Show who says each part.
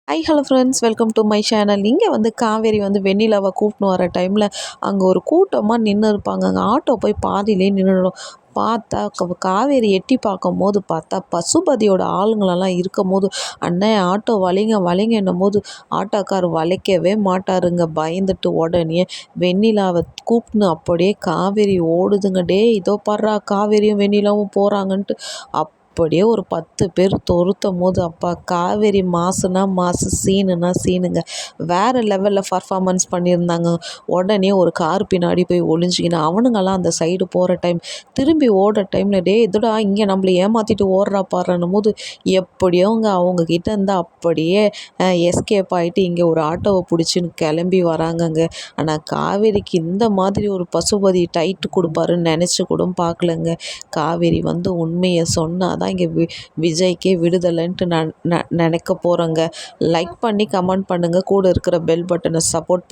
Speaker 1: Hello friends, welcome to my channel. இங்கே காவேரி வெண்ணிலாவை கூப்பிட்டு வர டைமில் அங்கே ஒரு கூட்டமாக நின்று இருப்பாங்க. அங்கே ஆட்டோ போய் பாதியிலே நின்றுடும். பார்த்தா காவேரி எட்டி பார்க்கும்போது பார்த்தா பசுபதியோட ஆளுங்களெல்லாம் இருக்கும் போது, அண்ணே ஆட்டோ வலிங்க வலிங்க என்னும் போது ஆட்டோக்கார் வளைக்கவே மாட்டாருங்க. பயந்துட்டு உடனே வெண்ணிலாவை கூப்பிட்னு அப்படியே காவேரி ஓடுதுங்க. டே இதோ பாடுறா காவேரியும் வெண்ணிலாவும் போகிறாங்கன்ட்டு அப்படியே ஒரு 10 பேர் தொருத்தும் போது, அப்பா காவேரி மாசுனா மாசு, சீனுனா சீனுங்க. வேறு லெவலில் பர்ஃபார்மன்ஸ் பண்ணியிருந்தாங்க. உடனே ஒரு கார் பின்னாடி போய் ஒளிஞ்சிக்கின்னு அவனுங்கெல்லாம் அந்த சைடு போகிற டைம் திரும்பி ஓடுற டைமில், டே இதுடா இங்கே நம்மளை ஏமாற்றிட்டு ஓடுறா பாடுறன்னும் போது எப்படியோங்க அவங்கக்கிட்ட இருந்து அப்படியே எஸ்கேப் ஆகிட்டு இங்கே ஒரு ஆட்டோவை பிடிச்சின்னு கிளம்பி வராங்கங்க. ஆனால் காவேரிக்கு இந்த மாதிரி ஒரு பசுபதி டைட்டு கொடுப்பாருன்னு நினச்சி கூட பார்க்கலங்க. காவேரி உண்மையை சொன்னால் தான் இங்கே விஜய்க்கே விடுதலைன்ட்டு நான் நினைக்க போகிறேங்க. லைக் பண்ணி கமெண்ட் பண்ணுங்கள். கூட இருக்கிற பெல் பட்டனை சப்போர்ட்